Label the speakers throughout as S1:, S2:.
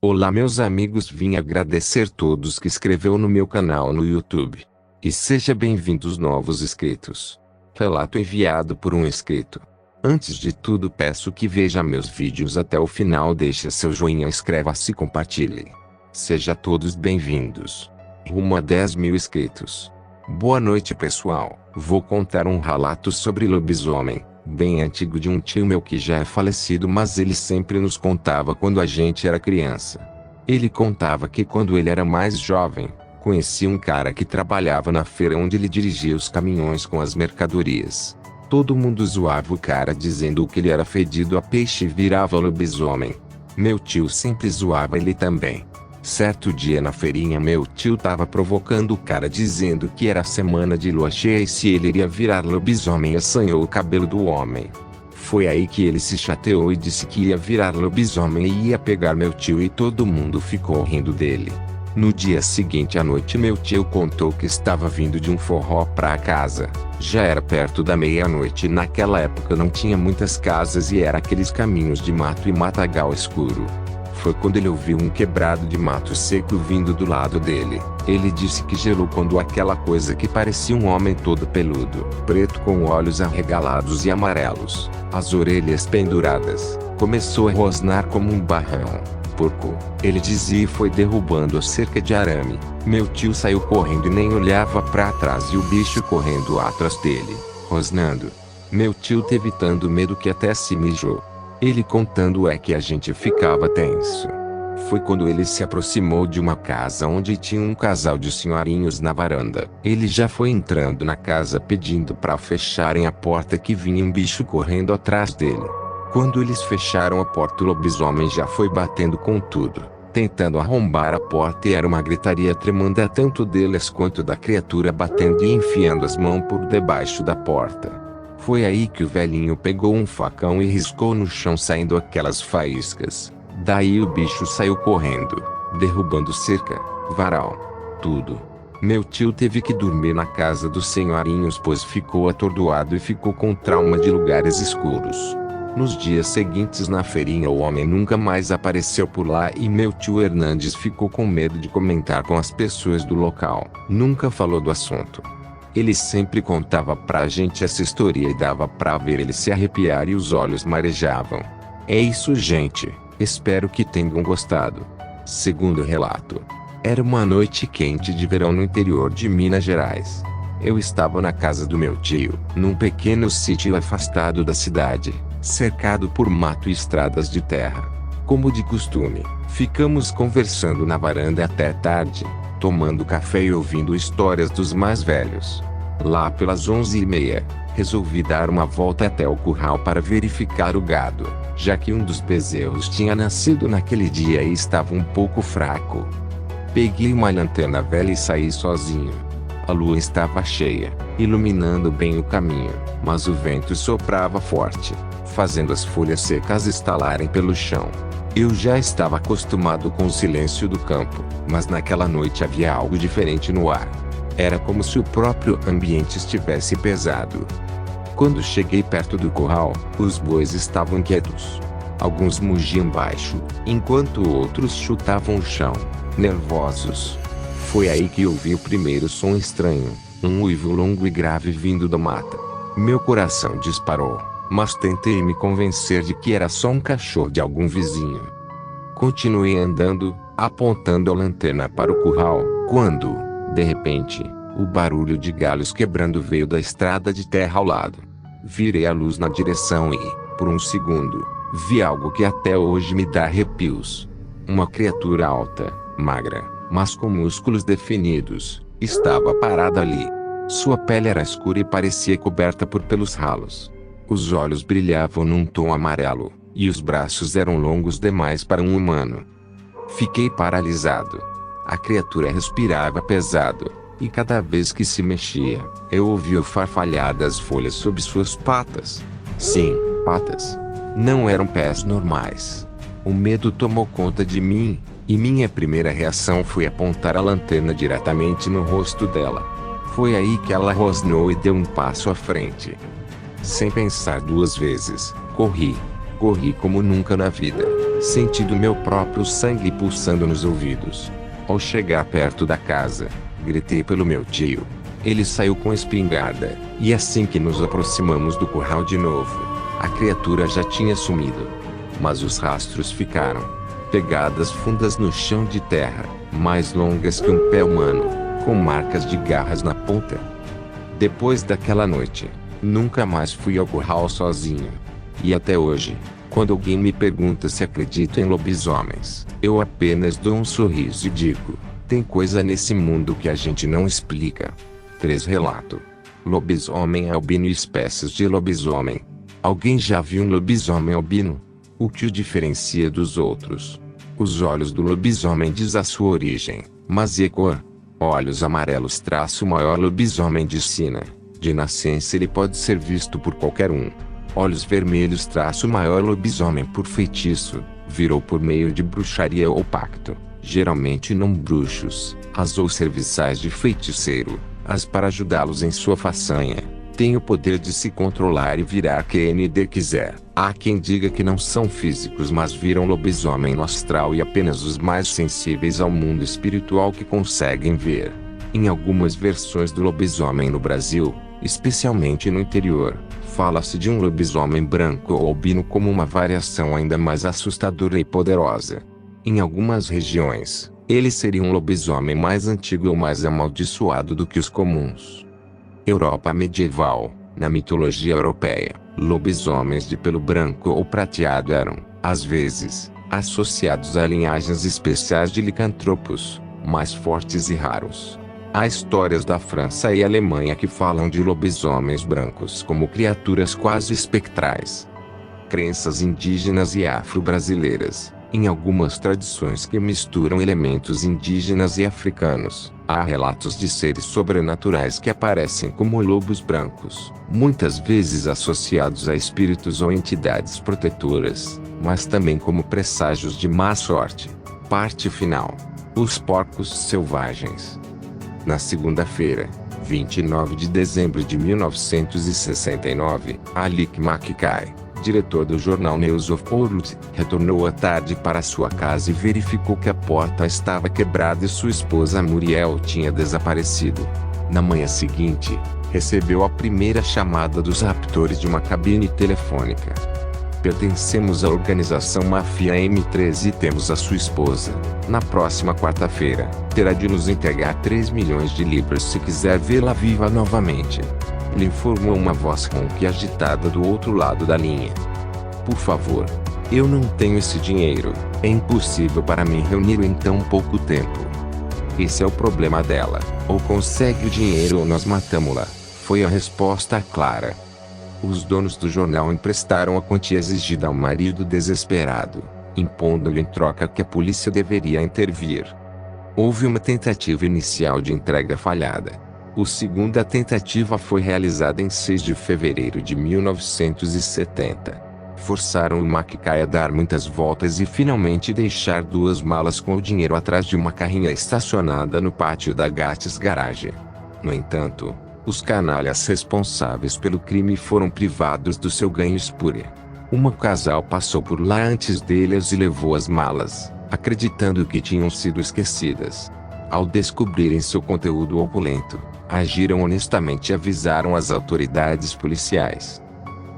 S1: Olá meus amigos, vim agradecer todos que escreveu no meu canal no YouTube. E seja bem-vindos novos inscritos. Relato enviado por um inscrito. Antes de tudo peço que veja meus vídeos até o final, deixe seu joinha, inscreva-se e compartilhe. Seja todos bem-vindos. Rumo a 10 mil inscritos. Boa noite pessoal, vou contar um relato sobre lobisomem, bem antigo de um tio meu que já é falecido, mas ele sempre nos contava quando a gente era criança. Ele contava que quando ele era mais jovem, conhecia um cara que trabalhava na feira onde ele dirigia os caminhões com as mercadorias. Todo mundo zoava o cara dizendo que ele era fedido a peixe e virava lobisomem. Meu tio sempre zoava ele também. Certo dia na feirinha meu tio tava provocando o cara dizendo que era semana de lua cheia e se ele iria virar lobisomem, assanhou o cabelo do homem. Foi aí que ele se chateou e disse que ia virar lobisomem e ia pegar meu tio e todo mundo ficou rindo dele. No dia seguinte à noite meu tio contou que estava vindo de um forró pra casa. Já era perto da meia-noite e naquela época não tinha muitas casas e era aqueles caminhos de mato e matagal escuro. Foi quando ele ouviu um quebrado de mato seco vindo do lado dele. Ele disse que gelou quando aquela coisa que parecia um homem todo peludo, preto com olhos arregalados e amarelos, as orelhas penduradas, começou a rosnar como um barrão. Porco, ele dizia, e foi derrubando a cerca de arame. Meu tio saiu correndo e nem olhava para trás e o bicho correndo atrás dele, rosnando. Meu tio teve tanto medo que até se mijou. Ele contando é que a gente ficava tenso. Foi quando ele se aproximou de uma casa onde tinha um casal de senhorinhos na varanda. Ele já foi entrando na casa pedindo para fecharem a porta que vinha um bicho correndo atrás dele. Quando eles fecharam a porta, o lobisomem já foi batendo com tudo, tentando arrombar a porta, e era uma gritaria tremenda tanto deles quanto da criatura batendo e enfiando as mãos por debaixo da porta. Foi aí que o velhinho pegou um facão e riscou no chão, saindo aquelas faíscas. Daí o bicho saiu correndo, derrubando cerca, varal, tudo. Meu tio teve que dormir na casa dos senhorinhos pois ficou atordoado e ficou com trauma de lugares escuros. Nos dias seguintes na feirinha o homem nunca mais apareceu por lá e meu tio Hernandes ficou com medo de comentar com as pessoas do local. Nunca falou do assunto. Ele sempre contava pra gente essa história e dava pra ver ele se arrepiar e os olhos marejavam. É isso gente, espero que tenham gostado. Segundo relato. Era uma noite quente de verão no interior de Minas Gerais. Eu estava na casa do meu tio, num pequeno sítio afastado da cidade, cercado por mato e estradas de terra. Como de costume, ficamos conversando na varanda até tarde, tomando café e ouvindo histórias dos mais velhos. Lá pelas 11h30, resolvi dar uma volta até o curral para verificar o gado, já que um dos bezerros tinha nascido naquele dia e estava um pouco fraco. Peguei uma lanterna velha e saí sozinho. A lua estava cheia, iluminando bem o caminho, mas o vento soprava forte, fazendo as folhas secas estalarem pelo chão. Eu já estava acostumado com o silêncio do campo, mas naquela noite havia algo diferente no ar. Era como se o próprio ambiente estivesse pesado. Quando cheguei perto do curral, os bois estavam quietos. Alguns mugiam baixo, enquanto outros chutavam o chão, nervosos. Foi aí que ouvi o primeiro som estranho, um uivo longo e grave vindo da mata. Meu coração disparou, mas tentei me convencer de que era só um cachorro de algum vizinho. Continuei andando, apontando a lanterna para o curral, quando, de repente, o barulho de galhos quebrando veio da estrada de terra ao lado. Virei a luz na direção e, por um segundo, vi algo que até hoje me dá arrepios. Uma criatura alta, magra, mas com músculos definidos, estava parada ali. Sua pele era escura e parecia coberta por pelos ralos. Os olhos brilhavam num tom amarelo, e os braços eram longos demais para um humano. Fiquei paralisado. A criatura respirava pesado, e cada vez que se mexia, eu ouvia o farfalhar das folhas sob suas patas. Sim, patas. Não eram pés normais. O medo tomou conta de mim, e minha primeira reação foi apontar a lanterna diretamente no rosto dela. Foi aí que ela rosnou e deu um passo à frente. Sem pensar duas vezes, corri como nunca na vida, sentindo meu próprio sangue pulsando nos ouvidos. Ao chegar perto da casa, gritei pelo meu tio. Ele saiu com a espingarda, e assim que nos aproximamos do curral de novo, a criatura já tinha sumido. Mas os rastros ficaram. Pegadas fundas no chão de terra, mais longas que um pé humano, com marcas de garras na ponta. Depois daquela noite, nunca mais fui ao curral sozinho. E até hoje, quando alguém me pergunta se acredito em lobisomens, eu apenas dou um sorriso e digo: tem coisa nesse mundo que a gente não explica. 3 Relato: lobisomem albino e espécies de lobisomem. Alguém já viu um lobisomem albino? O que o diferencia dos outros? Os olhos do lobisomem diz a sua origem, mas e a cor? Olhos amarelos traço o maior lobisomem de Sina. De nascença ele pode ser visto por qualquer um. Olhos vermelhos traço o maior lobisomem por feitiço, virou por meio de bruxaria ou pacto, geralmente não bruxos, as ou serviçais de feiticeiro, as para ajudá-los em sua façanha. Tem o poder de se controlar e virar quem quiser. Há quem diga que não são físicos mas viram lobisomem no astral e apenas os mais sensíveis ao mundo espiritual que conseguem ver. Em algumas versões do lobisomem no Brasil, especialmente no interior, fala-se de um lobisomem branco ou albino como uma variação ainda mais assustadora e poderosa. Em algumas regiões, ele seria um lobisomem mais antigo ou mais amaldiçoado do que os comuns. Europa medieval. Na mitologia europeia, lobisomens de pelo branco ou prateado eram, às vezes, associados a linhagens especiais de licantropos, mais fortes e raros. Há histórias da França e Alemanha que falam de lobisomens brancos como criaturas quase espectrais. Crenças indígenas e afro-brasileiras. Em algumas tradições que misturam elementos indígenas e africanos, há relatos de seres sobrenaturais que aparecem como lobos brancos, muitas vezes associados a espíritos ou entidades protetoras, mas também como presságios de má sorte. Parte final. Os porcos selvagens. Na segunda-feira, 29 de dezembro de 1969, Alik Makikai, diretor do jornal News of World, retornou à tarde para sua casa e verificou que a porta estava quebrada e sua esposa Muriel tinha desaparecido. Na manhã seguinte, recebeu a primeira chamada dos raptores de uma cabine telefônica. Pertencemos à organização Máfia M13 e temos a sua esposa. Na próxima quarta-feira, terá de nos entregar 3 milhões de libras se quiser vê-la viva novamente. Lhe informou uma voz ronca e agitada do outro lado da linha. Por favor. Eu não tenho esse dinheiro. É impossível para mim reuni-lo em tão pouco tempo. Esse é o problema dela. Ou consegue o dinheiro ou nós matamos-la. Foi a resposta clara. Os donos do jornal emprestaram a quantia exigida ao marido desesperado, impondo-lhe em troca que a polícia deveria intervir. Houve uma tentativa inicial de entrega falhada. A segunda tentativa foi realizada em 6 de fevereiro de 1970. Forçaram o Makikai a dar muitas voltas e finalmente deixar 2 malas com o dinheiro atrás de uma carrinha estacionada no pátio da Gates Garage. No entanto, os canalhas responsáveis pelo crime foram privados do seu ganho espúrio. Um casal passou por lá antes deles e levou as malas, acreditando que tinham sido esquecidas. Ao descobrirem seu conteúdo opulento, agiram honestamente e avisaram as autoridades policiais.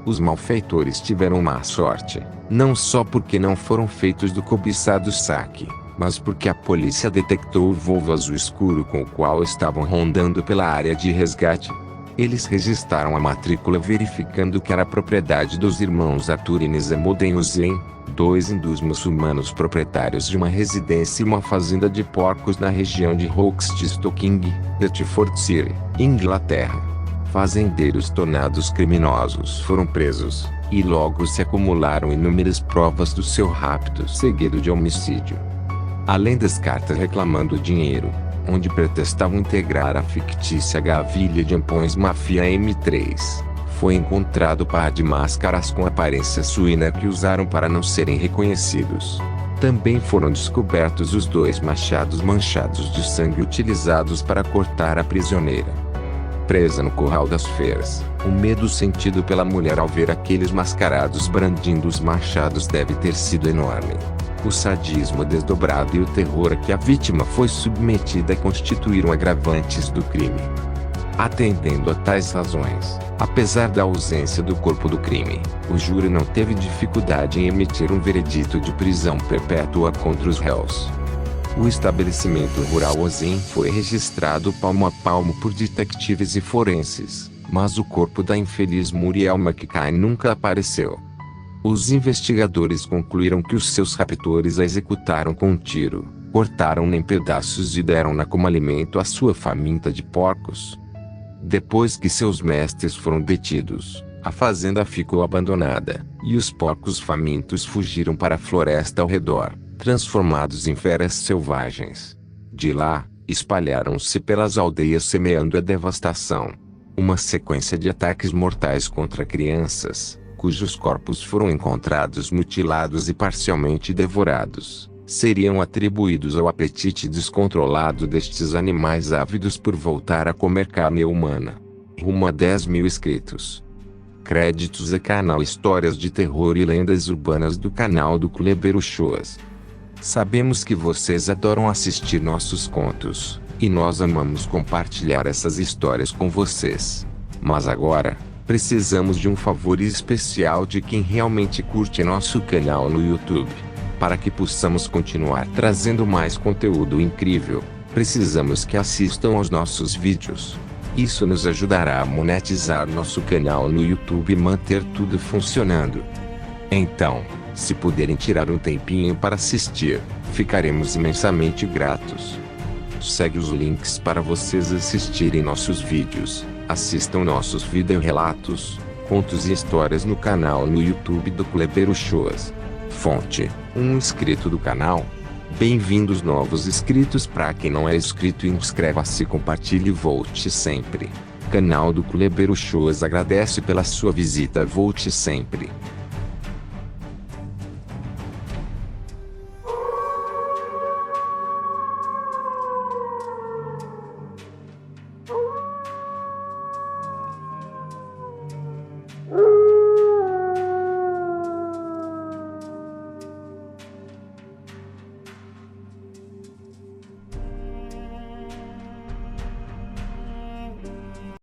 S1: Os malfeitores tiveram má sorte, não só porque não foram feitos do cobiçado saque, mas porque a polícia detectou o Volvo azul escuro com o qual estavam rondando pela área de resgate. Eles registraram a matrícula verificando que era propriedade dos irmãos Arthur e Nizamudin Hussein, 2 hindus muçulmanos proprietários de uma residência e uma fazenda de porcos na região de Hoxton, Hertfordshire, Inglaterra. Fazendeiros tornados criminosos foram presos, e logo se acumularam inúmeras provas do seu rapto seguido de homicídio. Além das cartas reclamando dinheiro, onde pretextavam integrar a fictícia gavilha de ampões Máfia M3, foi encontrado par de máscaras com aparência suína que usaram para não serem reconhecidos. Também foram descobertos os 2 machados manchados de sangue utilizados para cortar a prisioneira. Presa no curral das feiras, o medo sentido pela mulher ao ver aqueles mascarados brandindo os machados deve ter sido enorme. O sadismo desdobrado e o terror a que a vítima foi submetida constituíram agravantes do crime. Atendendo a tais razões, apesar da ausência do corpo do crime, o júri não teve dificuldade em emitir um veredito de prisão perpétua contra os réus. O estabelecimento rural Ozem foi registrado palmo a palmo por detetives e forenses, mas o corpo da infeliz Muriel McCain nunca apareceu. Os investigadores concluíram que os seus raptores a executaram com um tiro, cortaram-na em pedaços e deram-na como alimento à sua faminta de porcos. Depois que seus mestres foram detidos, a fazenda ficou abandonada, e os porcos famintos fugiram para a floresta ao redor, transformados em feras selvagens. De lá, espalharam-se pelas aldeias semeando a devastação. Uma sequência de ataques mortais contra crianças, cujos corpos foram encontrados mutilados e parcialmente devorados, seriam atribuídos ao apetite descontrolado destes animais ávidos por voltar a comer carne humana. Rumo a 10.000 inscritos. Créditos a canal Histórias de Terror e Lendas Urbanas do canal do Kleber Uchoas. Sabemos que vocês adoram assistir nossos contos, e nós amamos compartilhar essas histórias com vocês. Mas agora, precisamos de um favor especial de quem realmente curte nosso canal no YouTube. Para que possamos continuar trazendo mais conteúdo incrível, precisamos que assistam aos nossos vídeos. Isso nos ajudará a monetizar nosso canal no YouTube e manter tudo funcionando. Então, se puderem tirar um tempinho para assistir, ficaremos imensamente gratos. Segue os links para vocês assistirem nossos vídeos, assistam nossos videorelatos, contos e histórias no canal no YouTube do Kleber Uchoas. Fonte: um inscrito do canal. Bem-vindos novos inscritos. Para quem não é inscrito, inscreva-se, compartilhe e volte sempre. Canal do Kleber Uchoas agradece pela sua visita. Volte sempre.